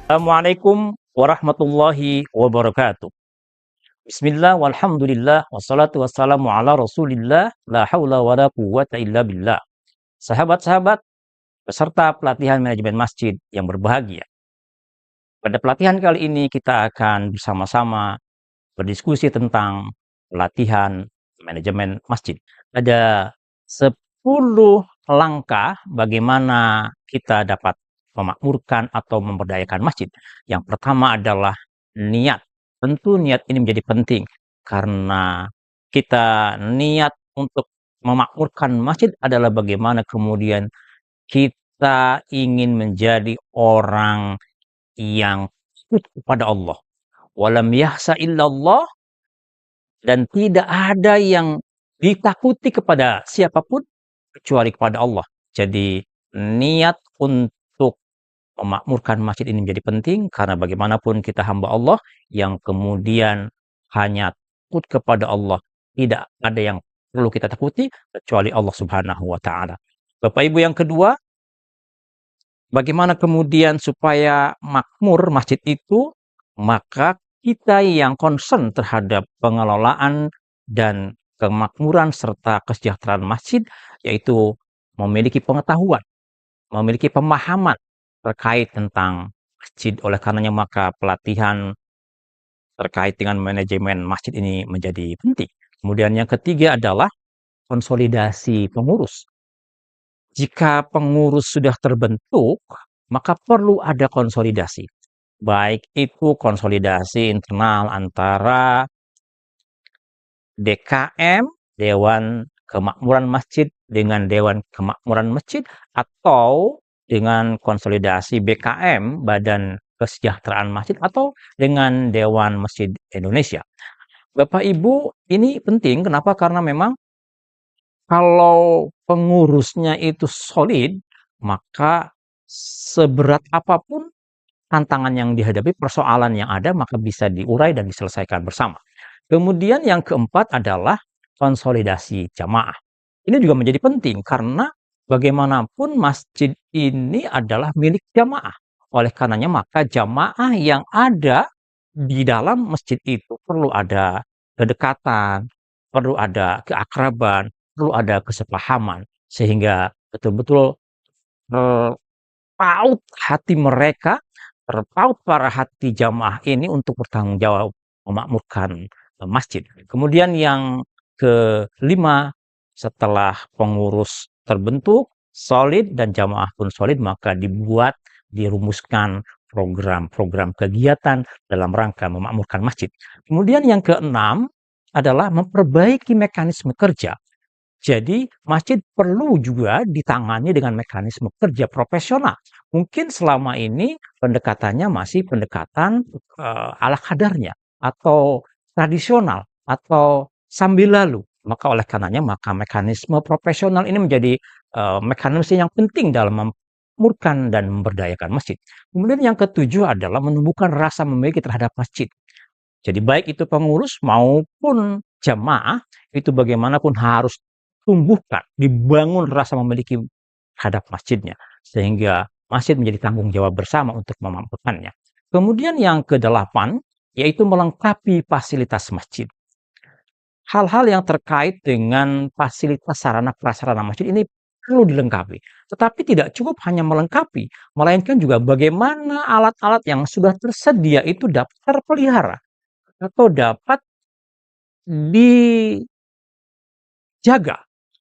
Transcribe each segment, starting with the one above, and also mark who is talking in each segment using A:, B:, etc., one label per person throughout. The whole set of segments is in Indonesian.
A: Assalamualaikum warahmatullahi wabarakatuh. Bismillah walhamdulillah wassalatu wassalamu ala Rasulillah la haula wala quwwata illa billah. Sahabat-sahabat peserta pelatihan manajemen masjid yang berbahagia. Pada pelatihan kali ini kita akan bersama-sama berdiskusi tentang pelatihan manajemen masjid. Ada 10 langkah bagaimana kita dapat memakmurkan atau memberdayakan masjid. Yang pertama adalah niat. Tentu niat ini menjadi penting karena kita niat untuk memakmurkan masjid adalah bagaimana kemudian kita ingin menjadi orang yang takut kepada Allah. Walam yahsa illallah, dan tidak ada yang ditakuti kepada siapapun kecuali kepada Allah. Jadi niat untuk memakmurkan masjid ini menjadi penting karena bagaimanapun kita hamba Allah yang kemudian hanya takut kepada Allah. Tidak ada yang perlu kita takuti kecuali Allah Subhanahu wa taala. Bapak Ibu, yang kedua, bagaimana kemudian supaya makmur masjid itu? Maka kita yang concern terhadap pengelolaan dan kemakmuran serta kesejahteraan masjid, yaitu memiliki pengetahuan, memiliki pemahaman terkait tentang masjid. Oleh karenanya maka pelatihan terkait dengan manajemen masjid ini menjadi penting. Kemudian yang ketiga adalah konsolidasi pengurus. Jika pengurus sudah terbentuk, maka perlu ada konsolidasi. Baik itu konsolidasi internal antara DKM, Dewan Kemakmuran Masjid, dengan Dewan Kemakmuran Masjid, atau dengan konsolidasi BKM, Badan Kesejahteraan Masjid, atau dengan Dewan Masjid Indonesia. Bapak Ibu, ini penting. Kenapa? Karena memang kalau pengurusnya itu solid, maka seberat apapun tantangan yang dihadapi, persoalan yang ada, maka bisa diurai dan diselesaikan bersama. Kemudian yang keempat adalah konsolidasi jamaah. Ini juga menjadi penting karena bagaimanapun masjid ini adalah milik jamaah. Oleh karenanya maka jamaah yang ada di dalam masjid itu perlu ada kedekatan, perlu ada keakraban, perlu ada kesepahaman sehingga betul-betul terpaut hati mereka, terpaut para hati jamaah ini untuk bertanggung jawab memakmurkan masjid. Kemudian yang kelima, setelah pengurus terbentuk, solid, dan jamaah pun solid, maka dirumuskan program-program kegiatan dalam rangka memakmurkan masjid. Kemudian yang keenam adalah memperbaiki mekanisme kerja. Jadi masjid perlu juga ditangani dengan mekanisme kerja profesional. Mungkin selama ini pendekatannya masih pendekatan ala kadarnya atau tradisional atau sambil lalu. Maka oleh karenanya maka mekanisme profesional ini menjadi mekanisme yang penting dalam memakmurkan dan memberdayakan masjid. Kemudian yang ketujuh adalah menumbuhkan rasa memiliki terhadap masjid. Jadi baik itu pengurus maupun jamaah itu bagaimanapun harus tumbuhkan, dibangun rasa memiliki terhadap masjidnya sehingga masjid menjadi tanggung jawab bersama untuk memakmurkannya. Kemudian yang kedelapan yaitu melengkapi fasilitas masjid. Hal-hal yang terkait dengan fasilitas sarana prasarana masjid ini perlu dilengkapi. Tetapi tidak cukup hanya melengkapi, melainkan juga bagaimana alat-alat yang sudah tersedia itu dapat terpelihara atau dapat dijaga,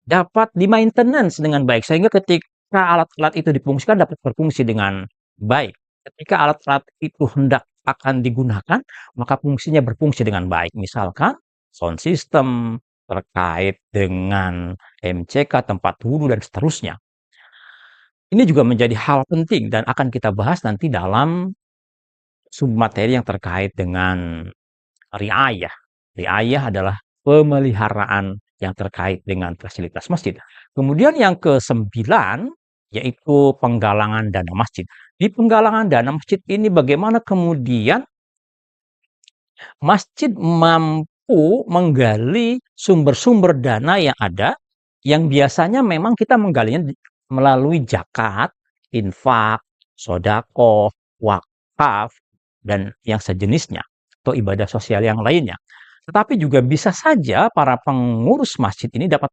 A: dapat di-maintenance dengan baik sehingga ketika alat-alat itu difungsikan dapat berfungsi dengan baik. Ketika alat-alat itu hendak akan digunakan, maka fungsinya berfungsi dengan baik. Misalkan sound system terkait dengan MCK, tempat wudhu dan seterusnya. Ini juga menjadi hal penting dan akan kita bahas nanti dalam submateri yang terkait dengan riayah. Riayah adalah pemeliharaan yang terkait dengan fasilitas masjid. Kemudian yang ke-9 yaitu penggalangan dana masjid. Di penggalangan dana masjid ini bagaimana kemudian masjid mampu menggali sumber-sumber dana yang ada, yang biasanya memang kita menggalinya melalui zakat, infak, sodako, wakaf, wakaf, dan yang sejenisnya, atau ibadah sosial yang lainnya. Tetapi juga bisa saja para pengurus masjid ini dapat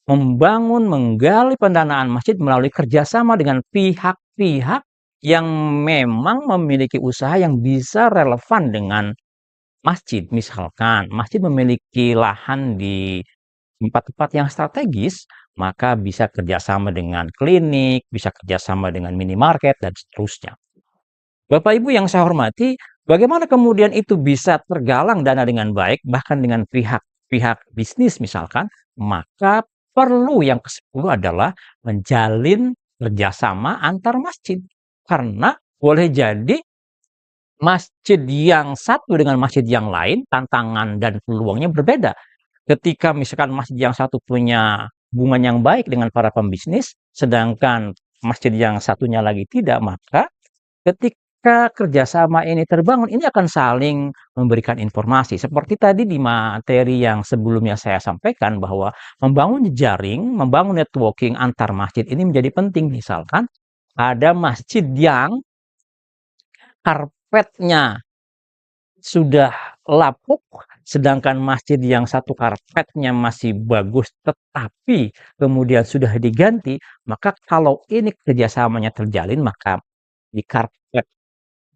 A: menggali pendanaan masjid melalui kerjasama dengan pihak-pihak yang memang memiliki usaha yang bisa relevan dengan masjid. Misalkan masjid memiliki lahan di tempat-tempat yang strategis, maka bisa kerjasama dengan klinik, bisa kerjasama dengan minimarket, dan seterusnya. Bapak Ibu yang saya hormati, bagaimana kemudian itu bisa tergalang dana dengan baik, bahkan dengan pihak-pihak bisnis misalkan, maka perlu yang ke-10 adalah menjalin kerjasama antar masjid. Karena boleh jadi masjid yang satu dengan masjid yang lain, tantangan dan peluangnya berbeda. Ketika misalkan masjid yang satu punya hubungan yang baik dengan para pembisnis, sedangkan masjid yang satunya lagi tidak, maka ketika kerjasama ini terbangun, ini akan saling memberikan informasi. Seperti tadi di materi yang sebelumnya saya sampaikan bahwa membangun jejaring, membangun networking antar masjid ini menjadi penting. Misalkan ada masjid yang karpetnya sudah lapuk, sedangkan masjid yang satu karpetnya masih bagus, tetapi kemudian sudah diganti, maka kalau ini kerjasamanya terjalin, maka di karpet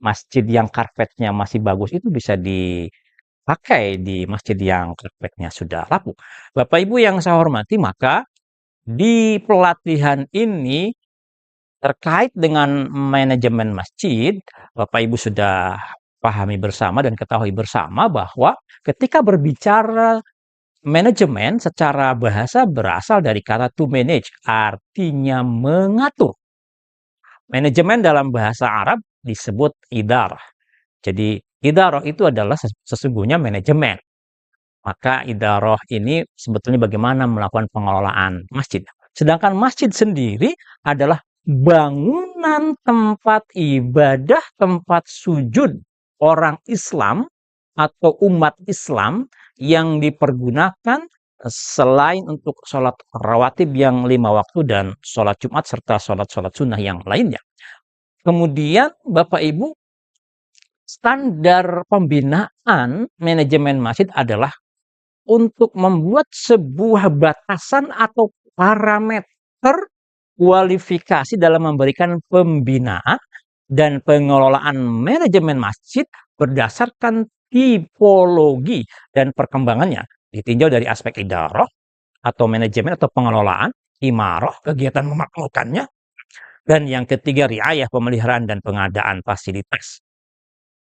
A: masjid yang karpetnya masih bagus itu bisa dipakai di masjid yang karpetnya sudah lapuk. Bapak Ibu yang saya hormati, maka di pelatihan ini terkait dengan manajemen masjid, Bapak Ibu sudah pahami bersama dan ketahui bersama bahwa ketika berbicara manajemen secara bahasa berasal dari kata to manage, artinya mengatur. Manajemen dalam bahasa Arab disebut idarah. Jadi idarah itu adalah sesungguhnya manajemen. Maka idarah ini sebetulnya bagaimana melakukan pengelolaan masjid. Sedangkan masjid sendiri adalah bangunan tempat ibadah, tempat sujud orang Islam atau umat Islam yang dipergunakan selain untuk sholat rawatib yang 5 waktu dan sholat Jumat serta sholat-sholat sunnah yang lainnya. Kemudian Bapak Ibu, standar pembinaan manajemen masjid adalah untuk membuat sebuah batasan atau parameter kualifikasi dalam memberikan pembinaan dan pengelolaan manajemen masjid berdasarkan tipologi dan perkembangannya. Ditinjau dari aspek idarah atau manajemen atau pengelolaan, imarah, kegiatan memakmurkannya, dan yang ketiga riayah, pemeliharaan dan pengadaan fasilitas.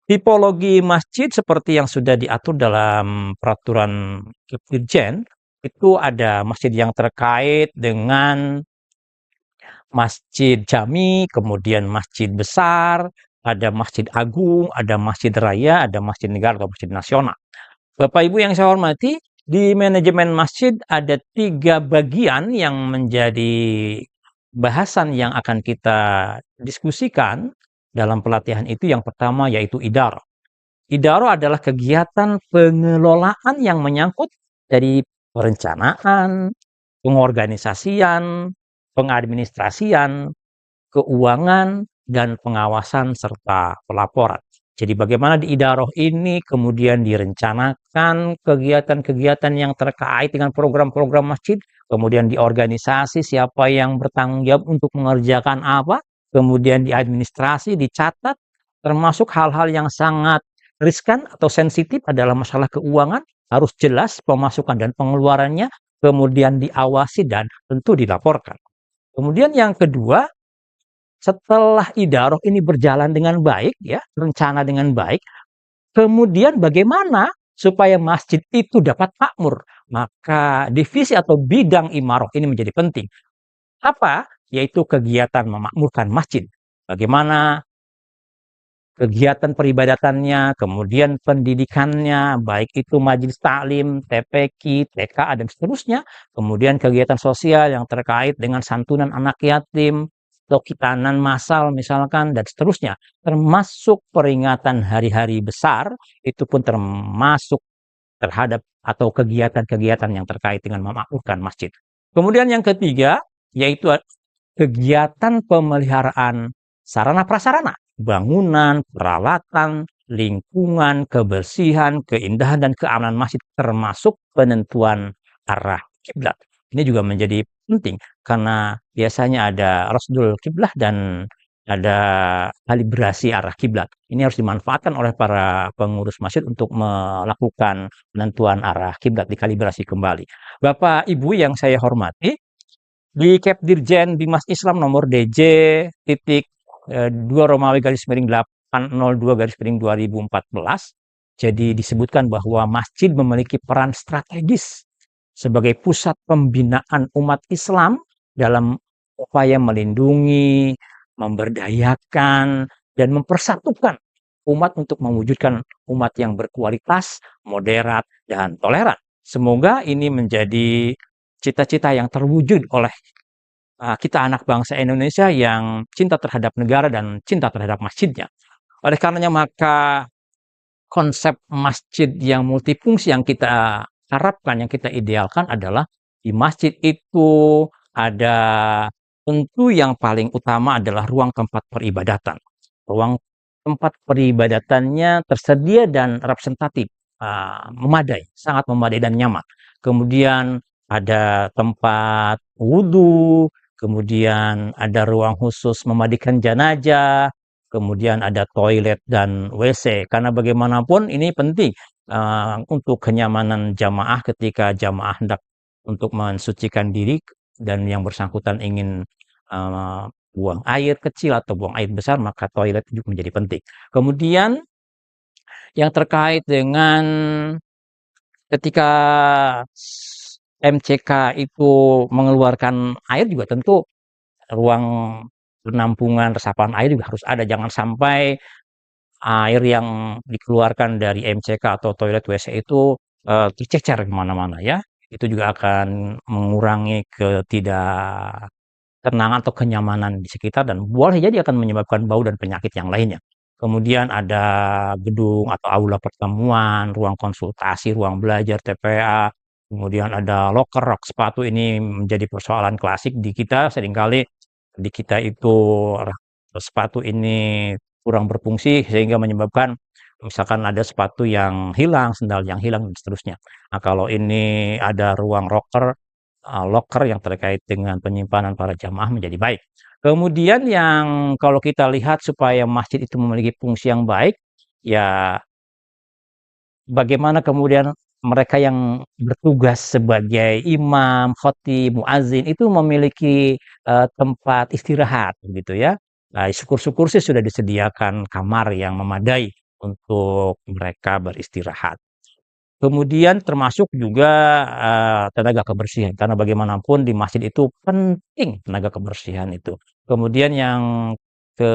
A: Tipologi masjid seperti yang sudah diatur dalam peraturan Dirjen, itu ada masjid yang terkait dengan masjid jami, kemudian masjid besar, ada masjid agung, ada masjid raya, ada masjid negara atau masjid nasional. Bapak Ibu yang saya hormati, di manajemen masjid ada 3 bagian yang menjadi bahasan yang akan kita diskusikan dalam pelatihan itu. Yang pertama yaitu idarah. Idarah adalah kegiatan pengelolaan yang menyangkut dari perencanaan, pengorganisasian, pengadministrasian, keuangan, dan pengawasan serta pelaporan. Jadi bagaimana di idarah ini kemudian direncanakan kegiatan-kegiatan yang terkait dengan program-program masjid, kemudian di organisasi siapa yang bertanggung jawab untuk mengerjakan apa, kemudian di administrasi dicatat, termasuk hal-hal yang sangat riskan atau sensitif adalah masalah keuangan, harus jelas pemasukan dan pengeluarannya, kemudian diawasi dan tentu dilaporkan. Kemudian yang kedua, setelah idarah ini berjalan dengan baik, ya, rencana dengan baik, kemudian bagaimana supaya masjid itu dapat makmur? Maka divisi atau bidang imarah ini menjadi penting. Apa? Yaitu kegiatan memakmurkan masjid. Bagaimana kegiatan peribadatannya, kemudian pendidikannya, baik itu majelis taklim, TPQ, TKA, dan seterusnya. Kemudian kegiatan sosial yang terkait dengan santunan anak yatim, atau khitanan massal misalkan, dan seterusnya. Termasuk peringatan hari-hari besar, itu pun termasuk terhadap atau kegiatan-kegiatan yang terkait dengan memakmurkan masjid. Kemudian yang ketiga, yaitu kegiatan pemeliharaan sarana prasarana. bangunan, peralatan, lingkungan, kebersihan, keindahan, dan keamanan masjid, termasuk penentuan arah kiblat. Ini juga menjadi penting karena biasanya ada rasdul kiblah dan ada kalibrasi arah kiblat. Ini harus dimanfaatkan oleh para pengurus masjid untuk melakukan penentuan arah kiblat, dikalibrasi kembali. Bapak Ibu yang saya hormati, di Kepdirjen Bimas Islam nomor DJ titik 2 Romawi garis miring 802 garis miring 2014, jadi disebutkan bahwa masjid memiliki peran strategis sebagai pusat pembinaan umat Islam dalam upaya melindungi, memberdayakan, dan mempersatukan umat untuk mewujudkan umat yang berkualitas, moderat, dan toleran. Semoga ini menjadi cita-cita yang terwujud oleh kita anak bangsa Indonesia yang cinta terhadap negara dan cinta terhadap masjidnya. Oleh karenanya maka konsep masjid yang multifungsi yang kita harapkan, yang kita idealkan adalah di masjid itu ada, tentu yang paling utama adalah ruang tempat peribadatan. Ruang tempat peribadatannya tersedia dan representatif, memadai, sangat memadai dan nyaman. Kemudian ada tempat wudhu, kemudian ada ruang khusus memandikan jenazah, kemudian ada toilet dan WC. Karena bagaimanapun ini penting untuk kenyamanan jamaah ketika jamaah hendak untuk mensucikan diri dan yang bersangkutan ingin buang air kecil atau buang air besar, maka toilet juga menjadi penting. Kemudian yang terkait dengan ketika MCK itu mengeluarkan air juga tentu ruang penampungan resapan air juga harus ada. Jangan sampai air yang dikeluarkan dari MCK atau toilet WC itu tercecer kemana-mana ya. Itu juga akan mengurangi ketidaktenangan atau kenyamanan di sekitar dan boleh jadi akan menyebabkan bau dan penyakit yang lainnya. Kemudian ada gedung atau aula pertemuan, ruang konsultasi, ruang belajar, TPA, kemudian ada locker rak sepatu. Ini menjadi persoalan klasik di kita, seringkali di kita itu sepatu ini kurang berfungsi sehingga menyebabkan misalkan ada sepatu yang hilang, sendal yang hilang dan seterusnya. Nah, kalau ini ada ruang locker yang terkait dengan penyimpanan para jamaah menjadi baik. Kemudian yang kalau kita lihat supaya masjid itu memiliki fungsi yang baik, ya bagaimana kemudian mereka yang bertugas sebagai imam, khatib, muazin itu memiliki tempat istirahat gitu ya. Nah, syukur-syukur sih sudah disediakan kamar yang memadai untuk mereka beristirahat. Kemudian termasuk juga tenaga kebersihan, karena bagaimanapun di masjid itu penting tenaga kebersihan itu. Kemudian yang ke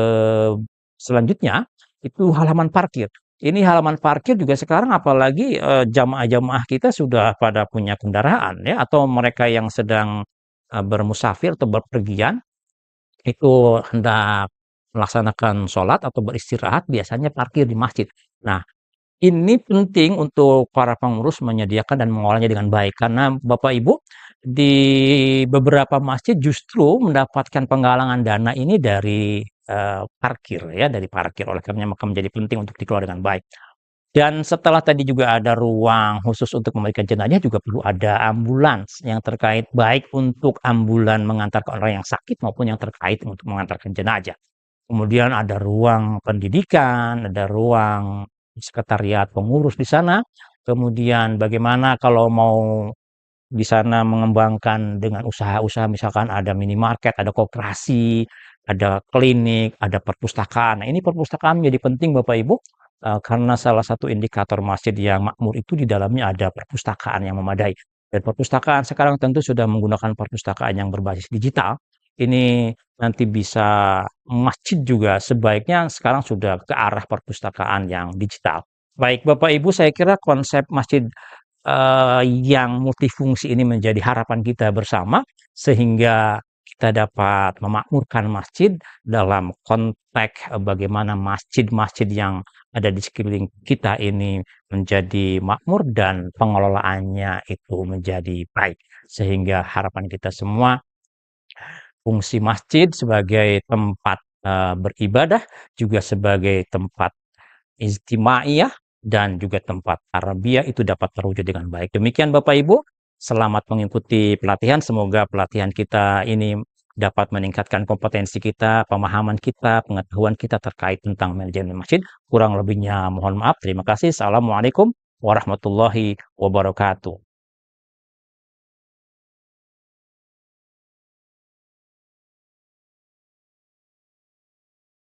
A: selanjutnya itu halaman parkir. Ini halaman parkir juga sekarang apalagi jamaah-jamaah kita sudah pada punya kendaraan ya, atau mereka yang sedang bermusafir atau berpergian itu hendak melaksanakan sholat atau beristirahat biasanya parkir di masjid. Nah, ini penting untuk para pengurus menyediakan dan mengolahnya dengan baik karena Bapak Ibu di beberapa masjid justru mendapatkan penggalangan dana ini dari parkir ya, dari parkir. Oleh karenanya maka menjadi penting untuk dikelola dengan baik. Dan setelah tadi juga ada ruang khusus untuk memberikan jenazah, juga perlu ada ambulans yang terkait baik untuk ambulan mengantarkan orang yang sakit maupun yang terkait untuk mengantarkan jenazah. Kemudian ada ruang pendidikan, ada ruang sekretariat pengurus di sana. Kemudian bagaimana kalau mau di sana mengembangkan dengan usaha-usaha, misalkan ada minimarket, ada koperasi, ada klinik, ada perpustakaan. Nah, ini perpustakaan menjadi penting Bapak Ibu karena salah satu indikator masjid yang makmur itu di dalamnya ada perpustakaan yang memadai. Dan perpustakaan sekarang tentu sudah menggunakan perpustakaan yang berbasis digital. Ini nanti bisa masjid juga sebaiknya sekarang sudah ke arah perpustakaan yang digital. Baik Bapak Ibu, saya kira konsep masjid yang multifungsi ini menjadi harapan kita bersama sehingga kita dapat memakmurkan masjid dalam konteks bagaimana masjid-masjid yang ada di sekeliling kita ini menjadi makmur dan pengelolaannya itu menjadi baik. Sehingga harapan kita semua fungsi masjid sebagai tempat beribadah, juga sebagai tempat ijtimaiyah, dan juga tempat tarbiyah itu dapat terwujud dengan baik. Demikian Bapak Ibu, selamat mengikuti pelatihan. Semoga pelatihan kita ini dapat meningkatkan kompetensi kita, pemahaman kita, pengetahuan kita terkait tentang manajemen masjid. Kurang lebihnya mohon maaf. Terima kasih. Assalamualaikum warahmatullahi wabarakatuh.